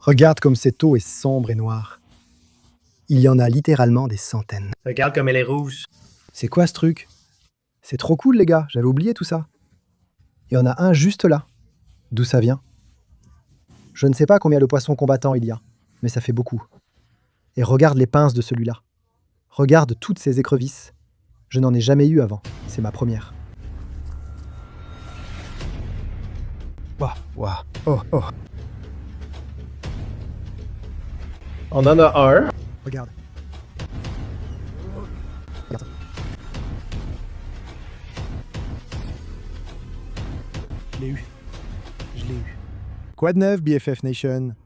Regarde comme cette eau est sombre et noire. Il y en a littéralement des centaines. Regarde comme elle est rouge. C'est quoi ce truc? C'est trop cool les gars, j'avais oublié tout ça. Il y en a un juste là. D'où ça vient? Je ne sais pas combien de poissons combattants il y a, mais ça fait beaucoup. Et regarde les pinces de celui-là. Regarde toutes ces écrevisses. Je n'en ai jamais eu avant, c'est ma première. Waouh, waouh, oh, oh. On en a un. Regarde. Regarde ça. Je l'ai eu. Je l'ai eu. Quoi de neuf, BFF Nation?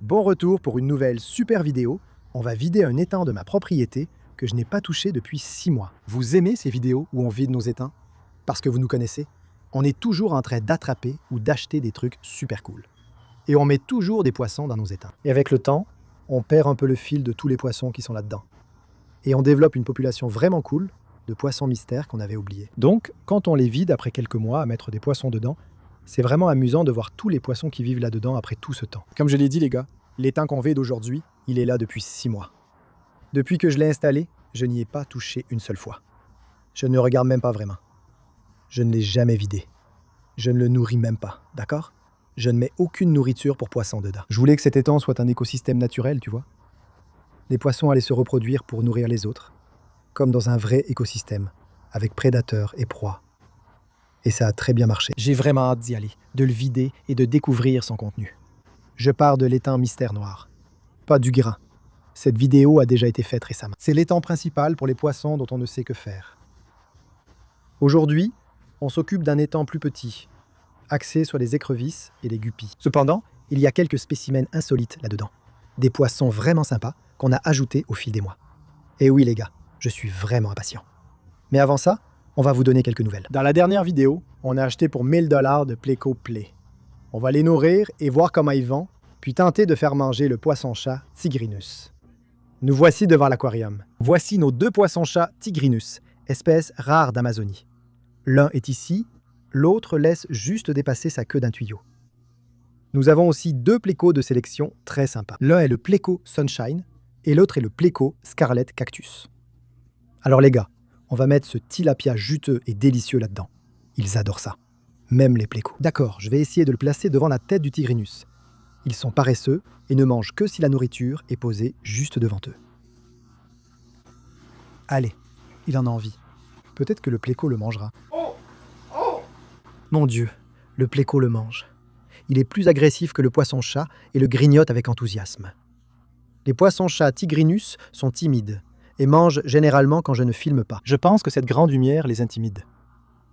Bon retour pour une nouvelle super vidéo. On va vider un étang de ma propriété que je n'ai pas touché depuis 6 mois. Vous aimez ces vidéos où on vide nos étangs? Parce que vous nous connaissez, on est toujours en train d'attraper ou d'acheter des trucs super cool. Et on met toujours des poissons dans nos étangs. Et avec le temps, on perd un peu le fil de tous les poissons qui sont là-dedans. Et on développe une population vraiment cool de poissons mystères qu'on avait oubliés. Donc, quand on les vide après quelques mois à mettre des poissons dedans, c'est vraiment amusant de voir tous les poissons qui vivent là-dedans après tout ce temps. Comme je l'ai dit les gars, l'étang qu'on vide aujourd'hui, il est là depuis 6 mois. Depuis que je l'ai installé, je n'y ai pas touché une seule fois. Je ne le regarde même pas vraiment. Je ne l'ai jamais vidé. Je ne le nourris même pas, d'accord? Je ne mets aucune nourriture pour poissons dedans. Je voulais que cet étang soit un écosystème naturel, tu vois. Les poissons allaient se reproduire pour nourrir les autres, comme dans un vrai écosystème, avec prédateurs et proies. Et ça a très bien marché. J'ai vraiment hâte d'y aller, de le vider et de découvrir son contenu. Je pars de l'étang Mystère Noir, pas du grain. Cette vidéo a déjà été faite récemment. C'est l'étang principal pour les poissons dont on ne sait que faire. Aujourd'hui, on s'occupe d'un étang plus petit, axé sur les écrevisses et les guppies. Cependant, il y a quelques spécimens insolites là-dedans. Des poissons vraiment sympas qu'on a ajoutés au fil des mois. Et oui les gars, je suis vraiment impatient. Mais avant ça, on va vous donner quelques nouvelles. Dans la dernière vidéo, on a acheté pour 1000 $ de Pleco Play. On va les nourrir et voir comment ils vont, puis tenter de faire manger le poisson-chat Tigrinus. Nous voici devant l'aquarium. Voici nos 2 poissons-chats Tigrinus, espèce rare d'Amazonie. L'un est ici, l'autre laisse juste dépasser sa queue d'un tuyau. Nous avons aussi 2 plécos de sélection très sympas. L'un est le Pleco Sunshine et l'autre est le Pleco Scarlet Cactus. Alors les gars, on va mettre ce tilapia juteux et délicieux là-dedans. Ils adorent ça. Même les plécos. D'accord, je vais essayer de le placer devant la tête du Tigrinus. Ils sont paresseux et ne mangent que si la nourriture est posée juste devant eux. Allez, il en a envie. Peut-être que le pléco le mangera. Mon Dieu, le pléco le mange. Il est plus agressif que le poisson-chat et le grignote avec enthousiasme. Les poissons-chats Tigrinus sont timides et mangent généralement quand je ne filme pas. Je pense que cette grande lumière les intimide.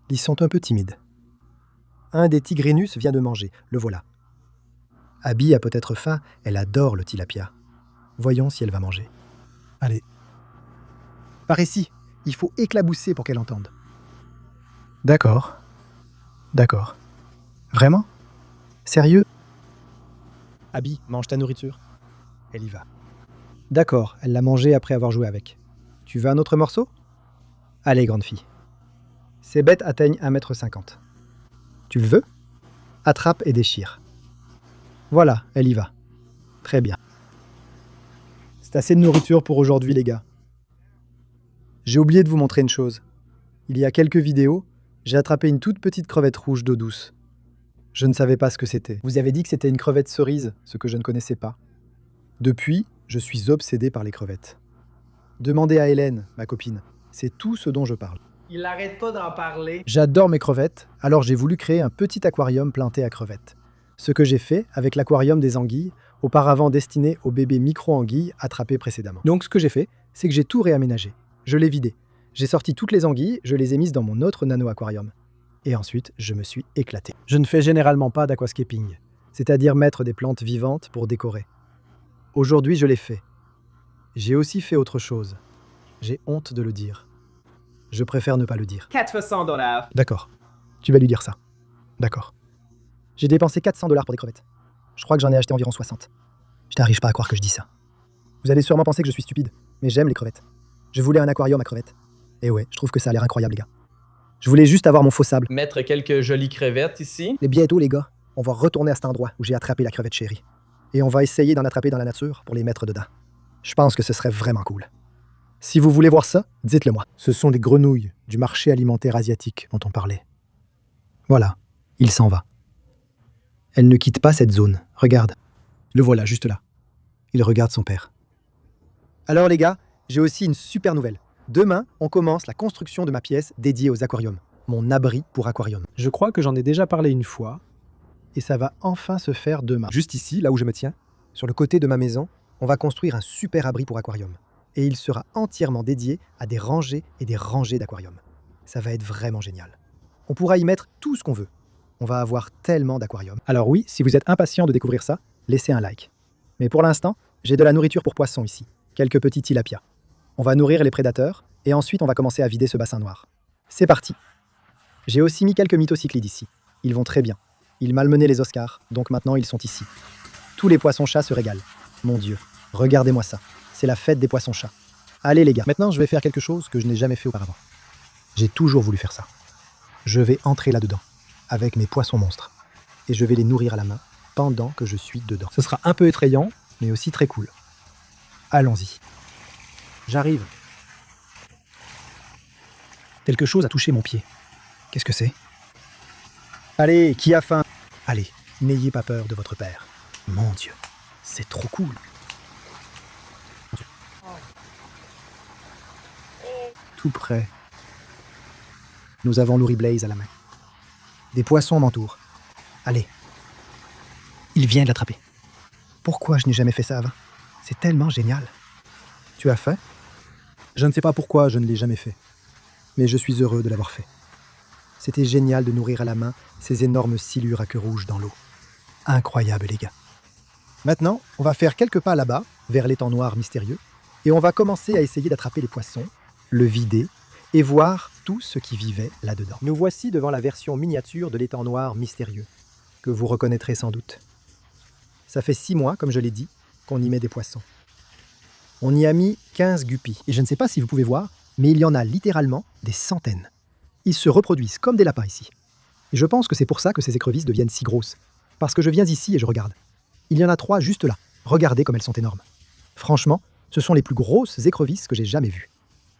Ils sont un peu timides. Un des Tigrinus vient de manger, le voilà. Abby a peut-être faim, elle adore le tilapia. Voyons si elle va manger. Allez. Par ici, il faut éclabousser pour qu'elle entende. D'accord. D'accord. Vraiment? Sérieux? Abby, mange ta nourriture. Elle y va. D'accord, elle l'a mangé après avoir joué avec. Tu veux un autre morceau? Allez, grande fille. Ces bêtes atteignent 1,50 m. Tu le veux? Attrape et déchire. Voilà, elle y va. Très bien. C'est assez de nourriture pour aujourd'hui, les gars. J'ai oublié de vous montrer une chose. Il y a quelques vidéos, j'ai attrapé une toute petite crevette rouge d'eau douce. Je ne savais pas ce que c'était. Vous avez dit que c'était une crevette cerise, ce que je ne connaissais pas. Depuis, je suis obsédé par les crevettes. Demandez à Hélène, ma copine. C'est tout ce dont je parle. Il n'arrête pas d'en parler. J'adore mes crevettes, alors j'ai voulu créer un petit aquarium planté à crevettes. Ce que j'ai fait avec l'aquarium des anguilles, auparavant destiné aux bébés micro-anguilles attrapés précédemment. Donc ce que j'ai fait, c'est que j'ai tout réaménagé. Je l'ai vidé. J'ai sorti toutes les anguilles, je les ai mises dans mon autre nano-aquarium. Et ensuite, je me suis éclaté. Je ne fais généralement pas d'aquascaping, c'est-à-dire mettre des plantes vivantes pour décorer. Aujourd'hui, je l'ai fait. J'ai aussi fait autre chose. J'ai honte de le dire. Je préfère ne pas le dire. 400 $. D'accord. Tu vas lui dire ça. D'accord. J'ai dépensé 400 $ pour des crevettes. Je crois que j'en ai acheté environ 60. Je n'arrive pas à croire que je dis ça. Vous allez sûrement penser que je suis stupide, mais j'aime les crevettes. Je voulais un aquarium à crevettes. Et ouais, je trouve que ça a l'air incroyable, les gars. Je voulais juste avoir mon faux sable. Mettre quelques jolies crevettes ici. Mais bientôt, les gars, on va retourner à cet endroit où j'ai attrapé la crevette chérie. et on va essayer d'en attraper dans la nature pour les mettre dedans. Je pense que ce serait vraiment cool. Si vous voulez voir ça, dites-le moi. Ce sont des grenouilles du marché alimentaire asiatique dont on parlait. Voilà, il s'en va. Elle ne quitte pas cette zone. Regarde. Le voilà, juste là. Il regarde son père. Alors les gars, j'ai aussi une super nouvelle. Demain, on commence la construction de ma pièce dédiée aux aquariums. Mon abri pour aquarium. Je crois que j'en ai déjà parlé une fois. Et ça va enfin se faire demain. Juste ici, là où je me tiens, sur le côté de ma maison, on va construire un super abri pour aquarium. Et il sera entièrement dédié à des rangées et des rangées d'aquariums. Ça va être vraiment génial. On pourra y mettre tout ce qu'on veut. On va avoir tellement d'aquariums. Alors oui, si vous êtes impatient de découvrir ça, laissez un like. Mais pour l'instant, j'ai de la nourriture pour poissons ici. Quelques petits tilapias. On va nourrir les prédateurs et ensuite on va commencer à vider ce bassin noir. C'est parti. J'ai aussi mis quelques mythocyclides ici. Ils vont très bien. Ils malmenaient les Oscars, donc maintenant ils sont ici. Tous les poissons-chats se régalent. Mon Dieu, regardez-moi ça. C'est la fête des poissons-chats. Allez les gars, maintenant je vais faire quelque chose que je n'ai jamais fait auparavant. J'ai toujours voulu faire ça. Je vais entrer là-dedans, avec mes poissons monstres. Et je vais les nourrir à la main pendant que je suis dedans. Ce sera un peu effrayant, mais aussi très cool. Allons-y. J'arrive. Quelque chose a touché mon pied. Qu'est-ce que c'est? Allez, qui a faim? Allez, n'ayez pas peur de votre père. Mon Dieu, c'est trop cool. Tout près. Nous avons Loury Blaze à la main. Des poissons m'entourent. Allez. Il vient de l'attraper. Pourquoi je n'ai jamais fait ça avant? C'est tellement génial. Tu as faim? Je ne sais pas pourquoi je ne l'ai jamais fait. Mais je suis heureux de l'avoir fait. C'était génial de nourrir à la main ces énormes silures à queue rouge dans l'eau. Incroyable, les gars. Maintenant, on va faire quelques pas là-bas, vers l'étang noir mystérieux, et on va commencer à essayer d'attraper les poissons, le vider, et voir tout ce qui vivait là-dedans. Nous voici devant la version miniature de l'étang noir mystérieux, que vous reconnaîtrez sans doute. Ça fait 6 mois, comme je l'ai dit, qu'on y met des poissons. On y a mis 15 guppies, et je ne sais pas si vous pouvez voir, mais il y en a littéralement des centaines. Ils se reproduisent comme des lapins ici. Et je pense que c'est pour ça que ces écrevisses deviennent si grosses. Parce que je viens ici et je regarde. Il y en a 3 juste là. Regardez comme elles sont énormes. Franchement, ce sont les plus grosses écrevisses que j'ai jamais vues.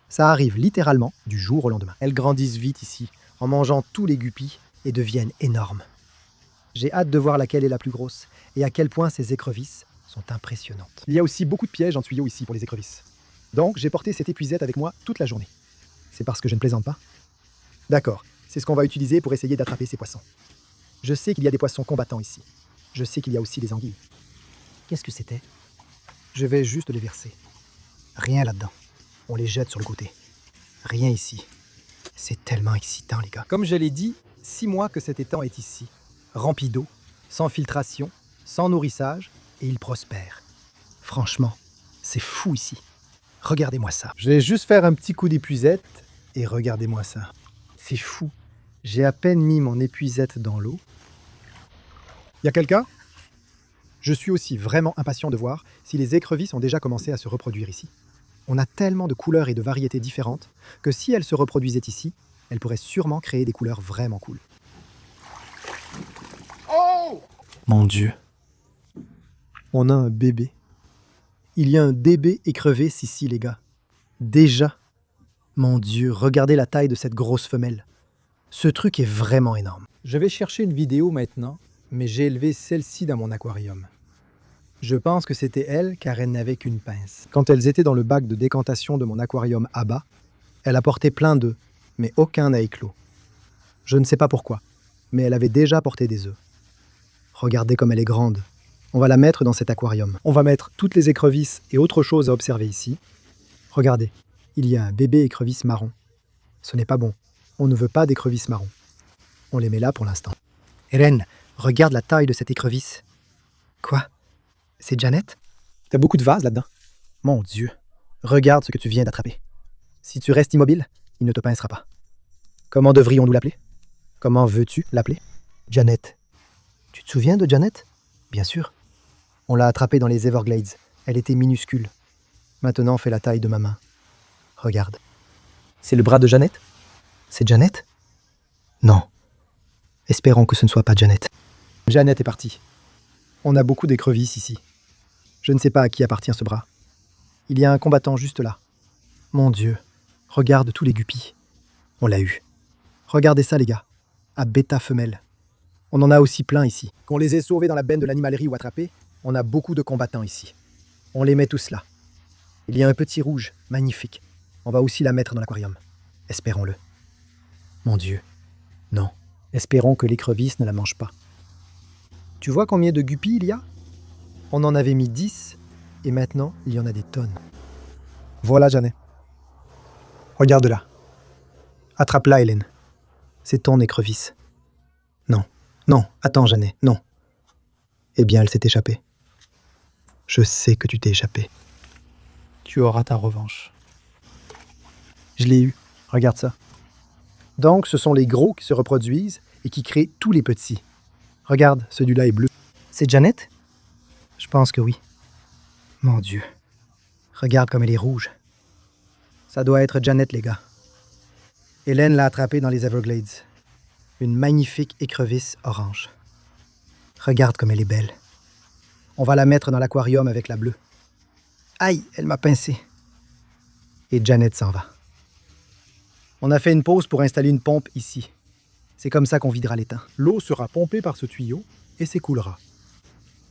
Ça arrive littéralement du jour au lendemain. Elles grandissent vite ici, en mangeant tous les guppies, et deviennent énormes. J'ai hâte de voir laquelle est la plus grosse, et à quel point ces écrevisses sont impressionnantes. Il y a aussi beaucoup de pièges en tuyaux ici pour les écrevisses. Donc j'ai porté cette épuisette avec moi toute la journée. C'est parce que je ne plaisante pas? D'accord, c'est ce qu'on va utiliser pour essayer d'attraper ces poissons. Je sais qu'il y a des poissons combattants ici. Je sais qu'il y a aussi des anguilles. Qu'est-ce que c'était? Je vais juste les verser. Rien là-dedans. On les jette sur le côté. Rien ici. C'est tellement excitant, les gars. Comme je l'ai dit, 6 mois que cet étang est ici. Rempli d'eau, sans filtration, sans nourrissage, et il prospère. Franchement, c'est fou ici. Regardez-moi ça. Je vais juste faire un petit coup d'épuisette, et regardez-moi ça. C'est fou. J'ai à peine mis mon épuisette dans l'eau. Y a quelqu'un? Je suis aussi vraiment impatient de voir si les écrevisses ont déjà commencé à se reproduire ici. On a tellement de couleurs et de variétés différentes que si elles se reproduisaient ici, elles pourraient sûrement créer des couleurs vraiment cool. Oh! Mon Dieu. On a un bébé. Il y a un bébé écrevisse ici, les gars. Déjà. Mon Dieu, regardez la taille de cette grosse femelle. Ce truc est vraiment énorme. Je vais chercher une vidéo maintenant, mais j'ai élevé celle-ci dans mon aquarium. Je pense que c'était elle car elle n'avait qu'une pince. Quand elles étaient dans le bac de décantation de mon aquarium à bas, elle apportait plein d'œufs, mais aucun n'a éclos. Je ne sais pas pourquoi, mais elle avait déjà porté des œufs. Regardez comme elle est grande. On va la mettre dans cet aquarium. On va mettre toutes les écrevisses et autres choses à observer ici. Regardez, il y a un bébé écrevisse marron. Ce n'est pas bon. On ne veut pas d'écrevisse marron. On les met là pour l'instant. Hélène, regarde la taille de cette écrevisse. Quoi? C'est Janet? T'as beaucoup de vases là-dedans. Mon Dieu, regarde ce que tu viens d'attraper. Si tu restes immobile, il ne te pincera pas. Comment devrions-nous l'appeler? Comment veux-tu l'appeler? Janet. Tu te souviens de Janet? Bien sûr. On l'a attrapée dans les Everglades. Elle était minuscule. Maintenant, fait la taille de ma main. Regarde. C'est le bras de Janet? C'est Janet? Non. Espérons que ce ne soit pas Janet. Janet est partie. On a beaucoup d'écrevisses ici. Je ne sais pas à qui appartient ce bras. Il y a un combattant juste là. Mon Dieu, regarde tous les guppies. On l'a eu. Regardez ça, les gars. À bêta femelle. On en a aussi plein ici. Qu'on les ait sauvés dans la benne de l'animalerie ou attrapés, on a beaucoup de combattants ici. On les met tous là. Il y a un petit rouge, magnifique. On va aussi la mettre dans l'aquarium. Espérons-le. Mon Dieu. Non. Espérons que l'écrevisse ne la mange pas. Tu vois combien de guppies il y a? On en avait mis 10, et maintenant, il y en a des tonnes. Voilà, Janet. Regarde-la. Attrape-la, Hélène. C'est ton écrevisse. Non, non, attends, Janet, non. Eh bien, elle s'est échappée. Je sais que tu t'es échappée. Tu auras ta revanche. Je l'ai eu. Regarde ça. Donc, ce sont les gros qui se reproduisent et qui créent tous les petits. Regarde, celui-là est bleu. C'est Janet? Je pense que oui. Mon Dieu. Regarde comme elle est rouge. Ça doit être Janet, les gars. Hélène l'a attrapée dans les Everglades. Une magnifique écrevisse orange. Regarde comme elle est belle. On va la mettre dans l'aquarium avec la bleue. Aïe, elle m'a pincé. Et Janet s'en va. On a fait une pause pour installer une pompe ici. C'est comme ça qu'on videra l'étang. L'eau sera pompée par ce tuyau et s'écoulera.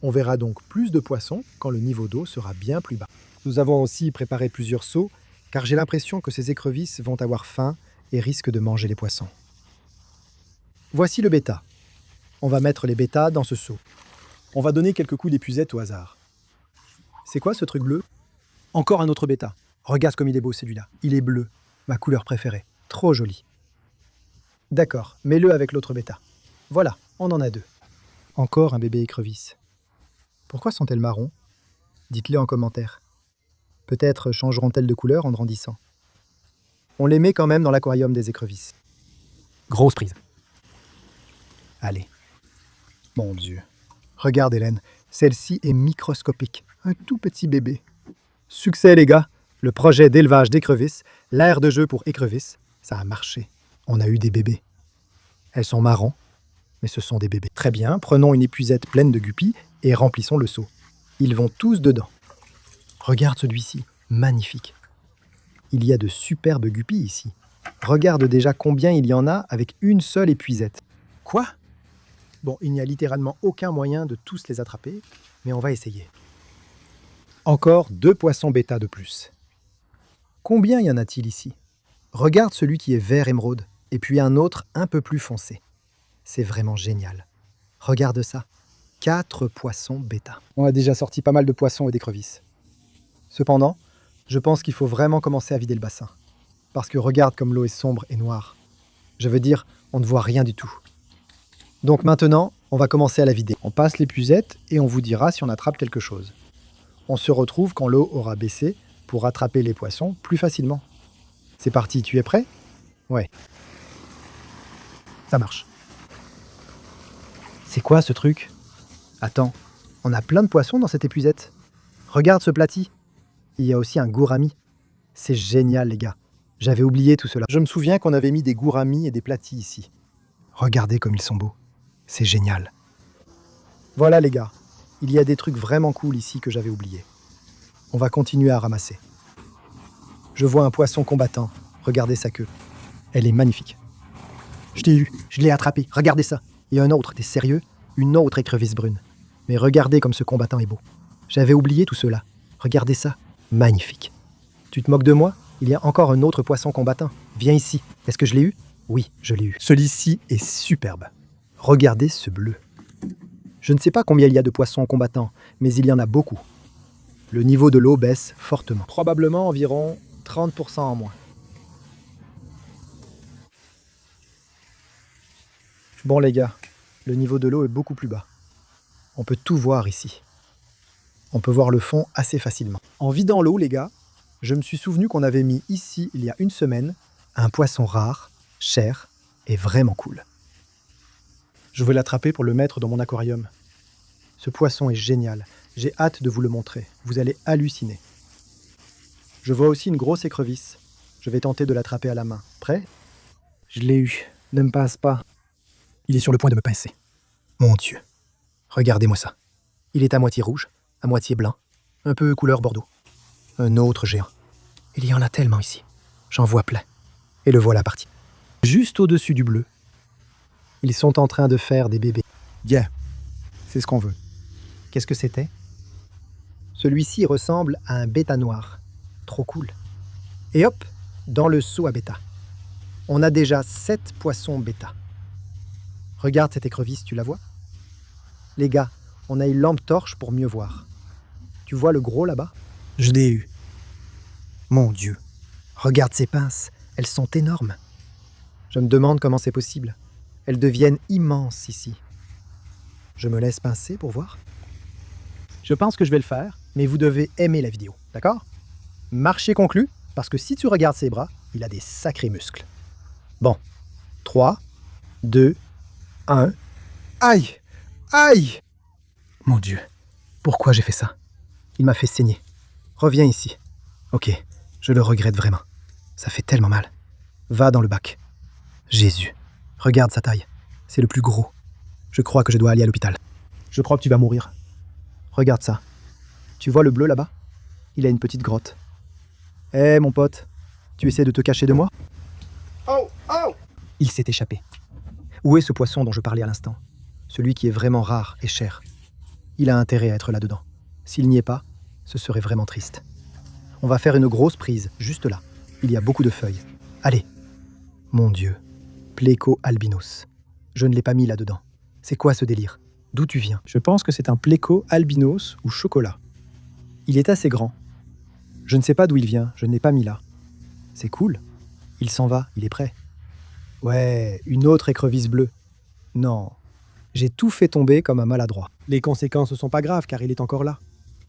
On verra donc plus de poissons quand le niveau d'eau sera bien plus bas. Nous avons aussi préparé plusieurs seaux, car j'ai l'impression que ces écrevisses vont avoir faim et risquent de manger les poissons. Voici le bêta. On va mettre les bêtas dans ce seau. On va donner quelques coups d'épuisette au hasard. C'est quoi ce truc bleu? Encore un autre bêta. Regarde comme il est beau celui-là. Il est bleu, ma couleur préférée. Trop joli. D'accord, mets-le avec l'autre bêta. Voilà, on en a 2. Encore un bébé écrevisse. Pourquoi sont-elles marrons? Dites-le en commentaire. Peut-être changeront-elles de couleur en grandissant. On les met quand même dans l'aquarium des écrevisses. Grosse prise. Allez. Mon Dieu. Regarde, Hélène, celle-ci est microscopique. Un tout petit bébé. Succès, les gars. Le projet d'élevage d'écrevisses, l'aire de jeu pour écrevisses, ça a marché. On a eu des bébés. Elles sont marrons, mais ce sont des bébés. Très bien, prenons une épuisette pleine de guppies et remplissons le seau. Ils vont tous dedans. Regarde celui-ci, magnifique. Il y a de superbes guppies ici. Regarde déjà combien il y en a avec une seule épuisette. Quoi? Bon, il n'y a littéralement aucun moyen de tous les attraper, mais on va essayer. Encore 2 poissons bêta de plus. Combien y en a-t-il ici? Regarde celui qui est vert émeraude, et puis un autre un peu plus foncé. C'est vraiment génial. Regarde ça. 4 poissons bêta. On a déjà sorti pas mal de poissons et d'écrevisses. Cependant, je pense qu'il faut vraiment commencer à vider le bassin. Parce que regarde comme l'eau est sombre et noire. Je veux dire, on ne voit rien du tout. Donc maintenant, on va commencer à la vider. On passe l'épuisette et on vous dira si on attrape quelque chose. On se retrouve quand l'eau aura baissé pour attraper les poissons plus facilement. C'est parti, tu es prêt? Ouais. Ça marche. C'est quoi ce truc? Attends, on a plein de poissons dans cette épuisette. Regarde ce platy. Il y a aussi un gourami. C'est génial, les gars. J'avais oublié tout cela. Je me souviens qu'on avait mis des gouramis et des platies ici. Regardez comme ils sont beaux. C'est génial. Voilà, les gars. Il y a des trucs vraiment cool ici que j'avais oubliés. On va continuer à ramasser. Je vois un poisson combattant. Regardez sa queue. Elle est magnifique. Je t'ai eu. Je l'ai attrapé. Regardez ça. Et un autre. T'es sérieux? Une autre écrevisse brune. Mais regardez comme ce combattant est beau. J'avais oublié tout cela. Regardez ça. Magnifique. Tu te moques de moi? Il y a encore un autre poisson combattant. Viens ici. Est-ce que je l'ai eu? Oui, je l'ai eu. Celui-ci est superbe. Regardez ce bleu. Je ne sais pas combien il y a de poissons combattants, mais il y en a beaucoup. Le niveau de l'eau baisse fortement. Probablement environ 30% en moins. Bon les gars, le niveau de l'eau est beaucoup plus bas. On peut tout voir ici. On peut voir le fond assez facilement. En vidant l'eau, les gars, je me suis souvenu qu'on avait mis ici, il y a une semaine, un poisson rare, cher et vraiment cool. Je vais l'attraper pour le mettre dans mon aquarium. Ce poisson est génial. J'ai hâte de vous le montrer. Vous allez halluciner. Je vois aussi une grosse écrevisse. Je vais tenter de l'attraper à la main. Prêt? Je l'ai eu. Ne me pince pas. Il est sur le point de me pincer. Mon Dieu. Regardez-moi ça. Il est à moitié rouge, à moitié blanc. un peu couleur bordeaux. Un autre géant. Il y en a tellement ici. J'en vois plein. Et le voilà parti. Juste au-dessus du bleu. Ils sont en train de faire des bébés. Bien. C'est ce qu'on veut. Qu'est-ce que c'était? Celui-ci ressemble à un bêta noir. Trop cool. Et hop, dans le seau à bêta. On a déjà 7 poissons bêta. Regarde cette écrevisse, tu la vois? Les gars, on a une lampe torche pour mieux voir. Tu vois le gros là-bas? Je l'ai eu. Mon Dieu. Regarde ces pinces, elles sont énormes. Je me demande comment c'est possible. Elles deviennent immenses ici. Je me laisse pincer pour voir. Je pense que je vais le faire, mais vous devez aimer la vidéo, d'accord? Marché conclu, parce que si tu regardes ses bras, il a des sacrés muscles. Bon, 3, 2, 1... Aïe! Aïe! Mon Dieu, pourquoi j'ai fait ça? Il m'a fait saigner. Reviens ici. Ok, je le regrette vraiment. Ça fait tellement mal. Va dans le bac. Jésus, regarde sa taille. C'est le plus gros. Je crois que je dois aller à l'hôpital. Je crois que tu vas mourir. Regarde ça. Tu vois le bleu là-bas? Il a une petite grotte. Hé, mon pote, tu essaies de te cacher de moi? Oh! Oh! Il s'est échappé. Où est ce poisson dont je parlais à l'instant? Celui qui est vraiment rare et cher. Il a intérêt à être là-dedans. S'il n'y est pas, ce serait vraiment triste. On va faire une grosse prise, juste là. Il y a beaucoup de feuilles. Allez. Mon Dieu. Pleco albinos. Je ne l'ai pas mis là-dedans. C'est quoi ce délire? D'où tu viens? Je pense que c'est un Pleco albinos ou chocolat. Il est assez grand. Je ne sais pas d'où il vient, je ne l'ai pas mis là. C'est cool. Il s'en va, il est prêt. Ouais, une autre écrevisse bleue. Non. J'ai tout fait tomber comme un maladroit. Les conséquences ne sont pas graves car il est encore là.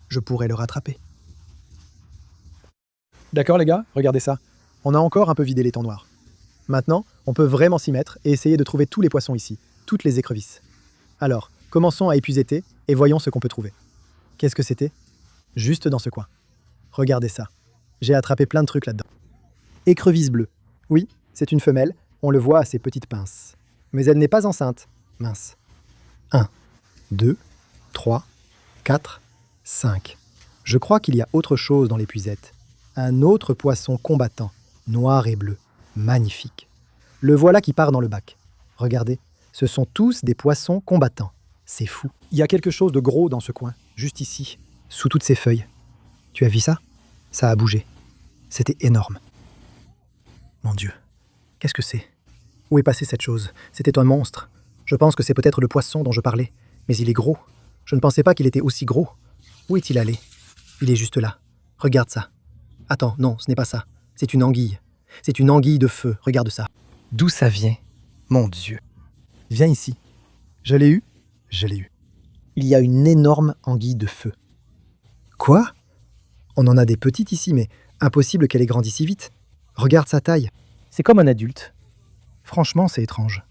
Je pourrais le rattraper. D'accord les gars, regardez ça. On a encore un peu vidé l'étang noir. Maintenant, on peut vraiment s'y mettre et essayer de trouver tous les poissons ici, toutes les écrevisses. Alors, commençons à épuiser et voyons ce qu'on peut trouver. Qu'est-ce que c'était? Juste dans ce coin. Regardez ça. J'ai attrapé plein de trucs là-dedans. Écrevisse bleue. Oui, c'est une femelle, on le voit à ses petites pinces. Mais elle n'est pas enceinte. Mince. 1, 2, 3, 4, 5. Je crois qu'il y a autre chose dans l'épuisette. Un autre poisson combattant, noir et bleu. Magnifique. Le voilà qui part dans le bac. Regardez, ce sont tous des poissons combattants. C'est fou. Il y a quelque chose de gros dans ce coin, juste ici, sous toutes ces feuilles. Tu as vu ça? Ça a bougé. C'était énorme. Mon Dieu, qu'est-ce que c'est? Où est passée cette chose? C'était un monstre. Je pense que c'est peut-être le poisson dont je parlais. Mais il est gros. Je ne pensais pas qu'il était aussi gros. Où est-il allé? Il est juste là. Regarde ça. Attends, non, ce n'est pas ça. C'est une anguille. C'est une anguille de feu. Regarde ça. D'où ça vient? Mon Dieu. Viens ici. Je l'ai eu? Je l'ai eu. Il y a une énorme anguille de feu. Quoi? On en a des petites ici, mais impossible qu'elle ait grandi si vite. Regarde sa taille. C'est comme un adulte. Franchement, c'est étrange.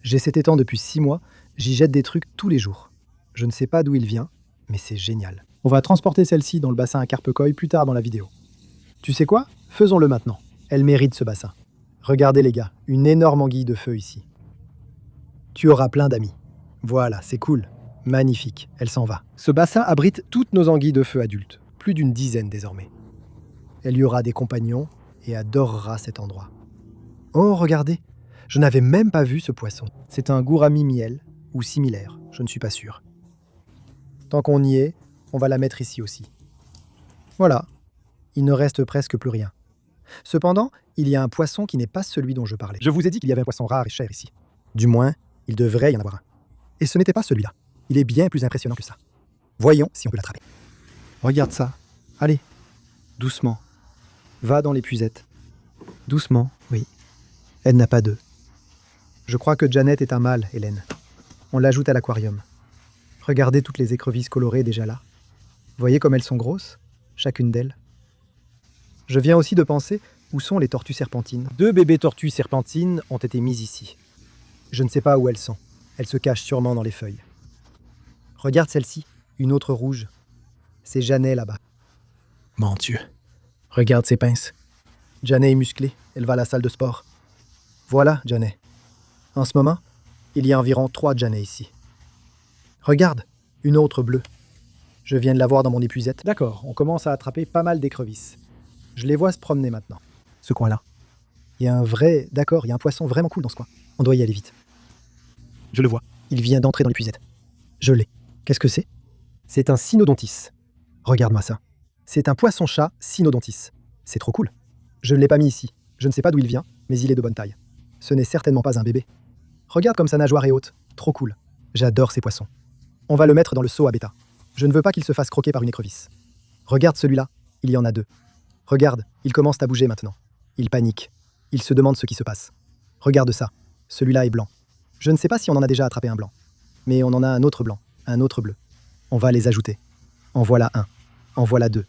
J'ai cet étang depuis 6 mois, j'y jette des trucs tous les jours. Je ne sais pas d'où il vient, mais c'est génial. On va transporter celle-ci dans le bassin à Carpecoy plus tard dans la vidéo. Tu sais quoi? Faisons-le maintenant. Elle mérite ce bassin. Regardez les gars, une énorme anguille de feu ici. Tu auras plein d'amis. Voilà, c'est cool. Magnifique, elle s'en va. Ce bassin abrite toutes nos anguilles de feu adultes, plus d'une dizaine désormais. Elle y aura des compagnons et adorera cet endroit. Oh, regardez, je n'avais même pas vu ce poisson. C'est un gourami miel, ou similaire, je ne suis pas sûr. Tant qu'on y est, on va la mettre ici aussi. Voilà, il ne reste presque plus rien. Cependant, il y a un poisson qui n'est pas celui dont je parlais. Je vous ai dit qu'il y avait un poisson rare et cher ici. Du moins, il devrait y en avoir un. Et ce n'était pas celui-là. Il est bien plus impressionnant que ça. Voyons si on peut l'attraper. Regarde ça. Allez, doucement. Va dans l'épuisette. Doucement, oui. Elle n'a pas d'œufs. Je crois que Janet est un mâle, Hélène. On l'ajoute à l'aquarium. Regardez toutes les écrevisses colorées déjà là. Voyez comme elles sont grosses, chacune d'elles. Je viens aussi de penser où sont les tortues serpentines. 2 bébés tortues serpentines ont été mises ici. Je ne sais pas où elles sont. Elles se cachent sûrement dans les feuilles. Regarde celle-ci, une autre rouge. C'est Janet là-bas. Mon Dieu. Regarde ses pinces. Janet est musclée, elle va à la salle de sport. Voilà Janet. En ce moment, il y a environ 3 Janet ici. Regarde, une autre bleue. Je viens de la voir dans mon épuisette. D'accord, on commence à attraper pas mal d'écrevisses. Je les vois se promener maintenant. Ce coin-là. Il y a un vrai... D'accord, il y a un poisson vraiment cool dans ce coin. On doit y aller vite. Je le vois. Il vient d'entrer dans l'épuisette. Je l'ai. Qu'est-ce que c'est? C'est un cynodontis. Regarde-moi ça. C'est un poisson-chat cynodontis. C'est trop cool. Je ne l'ai pas mis ici. Je ne sais pas d'où il vient, mais il est de bonne taille. Ce n'est certainement pas un bébé. Regarde comme sa nageoire est haute. Trop cool. J'adore ces poissons. On va le mettre dans le seau à bêta. Je ne veux pas qu'il se fasse croquer par une écrevisse. Regarde celui-là. Il y en a 2. Regarde, il commence à bouger maintenant. Il panique. Il se demande ce qui se passe. Regarde ça. Celui-là est blanc. Je ne sais pas si on en a déjà attrapé un blanc. Mais on en a un autre blanc, un autre bleu. On va les ajouter. En voilà un. En voilà 2.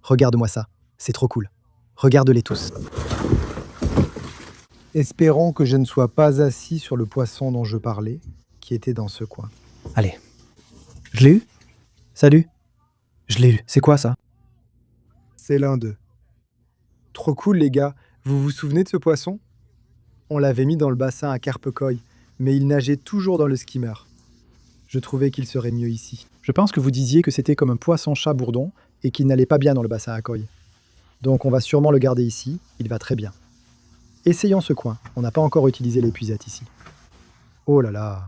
Regarde-moi ça. C'est trop cool. Regarde-les tous. Espérons que je ne sois pas assis sur le poisson dont je parlais, qui était dans ce coin. Allez. Je l'ai eu? Salut. Je l'ai eu. C'est quoi ça? C'est l'un d'eux. Trop cool les gars. Vous vous souvenez de ce poisson? On l'avait mis dans le bassin à Carpe-Koi, mais il nageait toujours dans le skimmer. Je trouvais qu'il serait mieux ici. Je pense que vous disiez que c'était comme un poisson-chat bourdon et qu'il n'allait pas bien dans le bassin à Koi. Donc on va sûrement le garder ici, il va très bien. Essayons ce coin, on n'a pas encore utilisé l'épuisette ici. Oh là là.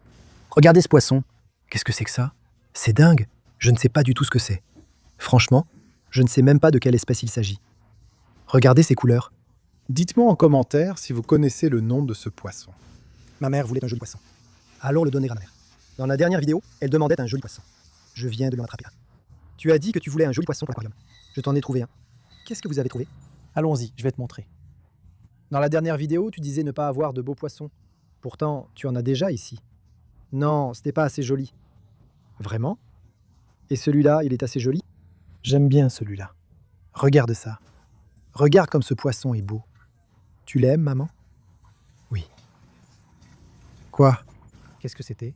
Regardez ce poisson. Qu'est-ce que c'est que ça? C'est dingue, je ne sais pas du tout ce que c'est. Franchement, je ne sais même pas de quelle espèce il s'agit. Regardez ces couleurs. Dites-moi en commentaire si vous connaissez le nom de ce poisson. Ma mère voulait un joli poisson. Allons le donner à ma mère. Dans la dernière vidéo, elle demandait un joli poisson. Je viens de l'en attraper un. Tu as dit que tu voulais un joli poisson pour l'aquarium. Je t'en ai trouvé un. Qu'est-ce que vous avez trouvé? Allons-y, je vais te montrer. Dans la dernière vidéo, tu disais ne pas avoir de beaux poissons. Pourtant, tu en as déjà ici. Non, ce n'est pas assez joli. Vraiment? Et celui-là, il est assez joli? J'aime bien celui-là. Regarde ça. Regarde comme ce poisson est beau. Tu l'aimes, maman? Oui. Quoi? Qu'est-ce que c'était?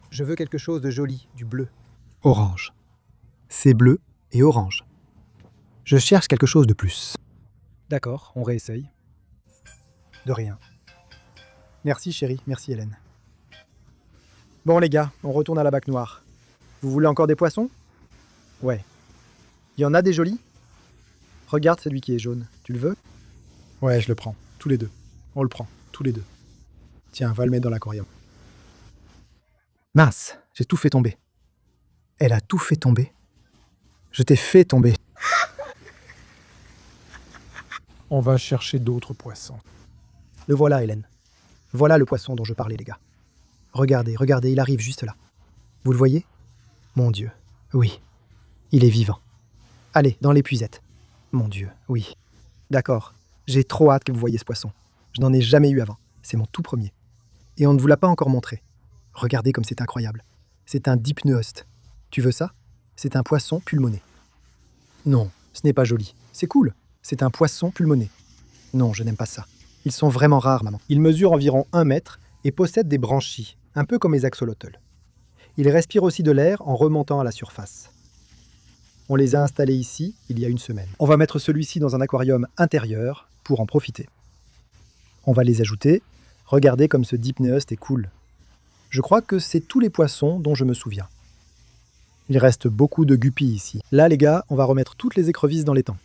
Je veux quelque chose de joli, du bleu. Orange. C'est bleu et orange. Je cherche quelque chose de plus. D'accord, on réessaye. De rien. Merci chérie, merci Hélène. Bon les gars, on retourne à la bac noire. Vous voulez encore des poissons? Ouais. Il y en a des jolis? Regarde celui qui est jaune, tu le veux? Ouais, je le prends, tous les deux. On le prend, tous les deux. Tiens, va le mettre dans l'aquarium. Mince, j'ai tout fait tomber. Elle a tout fait tomber. Je t'ai fait tomber. On va chercher d'autres poissons. Le voilà, Hélène. Voilà le poisson dont je parlais, les gars. Regardez, regardez, il arrive juste là. Vous le voyez? Mon Dieu, oui. Il est vivant. Allez, dans l'épuisette. Mon Dieu, oui. D'accord, j'ai trop hâte que vous voyiez ce poisson. Je n'en ai jamais eu avant. C'est mon tout premier. Et on ne vous l'a pas encore montré. Regardez comme c'est incroyable. C'est un dipneoste. Tu veux ça? C'est un poisson pulmoné. Non, ce n'est pas joli. C'est cool. C'est un poisson pulmoné. Non, je n'aime pas ça. Ils sont vraiment rares, maman. Ils mesurent environ 1 mètre et possèdent des branchies, un peu comme les axolotls. Ils respirent aussi de l'air en remontant à la surface. On les a installés ici il y a 1 semaine. On va mettre celui-ci dans un aquarium intérieur pour en profiter. On va les ajouter. Regardez comme ce dipneoste est cool. Je crois que c'est tous les poissons dont je me souviens. Il reste beaucoup de guppies ici. Là, les gars, on va remettre toutes les écrevisses dans l'étang.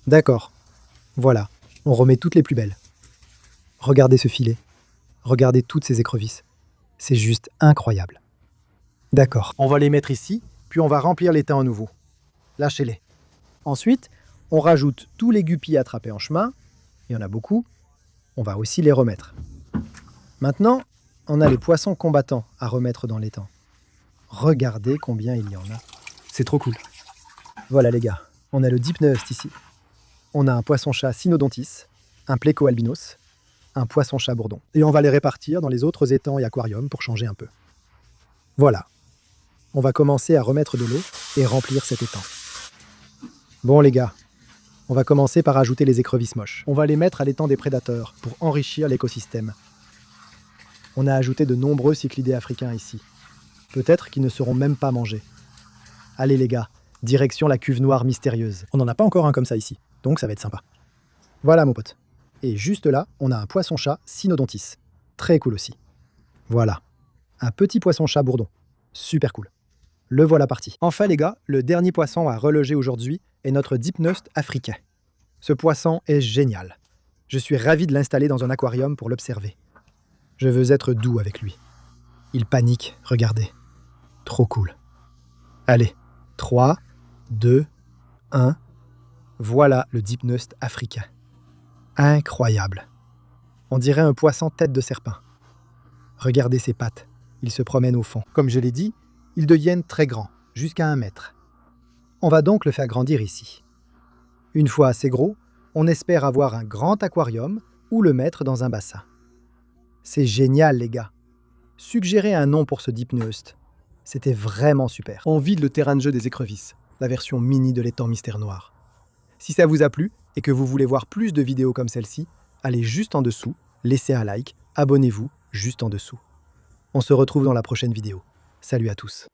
D'accord. Voilà, on remet toutes les plus belles. Regardez ce filet. Regardez toutes ces écrevisses. C'est juste incroyable. D'accord, on va les mettre ici, puis on va remplir l'étang à nouveau. Lâchez-les. Ensuite, on rajoute tous les guppies attrapés en chemin. Il y en a beaucoup. On va aussi les remettre. Maintenant, on a les poissons combattants à remettre dans l'étang. Regardez combien il y en a. C'est trop cool. Voilà les gars, on a le dipneoste ici. On a un poisson-chat cynodontis, un pléco albinos, un poisson-chat bourdon. Et on va les répartir dans les autres étangs et aquariums pour changer un peu. Voilà. On va commencer à remettre de l'eau et remplir cet étang. Bon les gars, on va commencer par ajouter les écrevisses moches. On va les mettre à l'étang des prédateurs pour enrichir l'écosystème. On a ajouté de nombreux cyclidés africains ici. Peut-être qu'ils ne seront même pas mangés. Allez les gars, direction la cuve noire mystérieuse. On n'en a pas encore un comme ça ici, donc ça va être sympa. Voilà mon pote. Et juste là, on a un poisson-chat cynodontis. Très cool aussi. Voilà. Un petit poisson-chat bourdon. Super cool. Le voilà parti. Enfin les gars, le dernier poisson à reloger aujourd'hui est notre Dipneust africain. Ce poisson est génial. Je suis ravi de l'installer dans un aquarium pour l'observer. Je veux être doux avec lui. Il panique, regardez. Trop cool. Allez, 3, 2, 1. Voilà le Dipneust africain. Incroyable. On dirait un poisson tête de serpent. Regardez ses pattes. Il se promène au fond. Comme je l'ai dit, ils deviennent très grands, jusqu'à 1 mètre. On va donc le faire grandir ici. Une fois assez gros, on espère avoir un grand aquarium ou le mettre dans un bassin. C'est génial les gars. Suggérez un nom pour ce Dipneust. C'était vraiment super. On vide le terrain de jeu des écrevisses, la version mini de l'étang Mystère Noir. Si ça vous a plu et que vous voulez voir plus de vidéos comme celle-ci, allez juste en dessous, laissez un like, abonnez-vous juste en dessous. On se retrouve dans la prochaine vidéo. Salut à tous.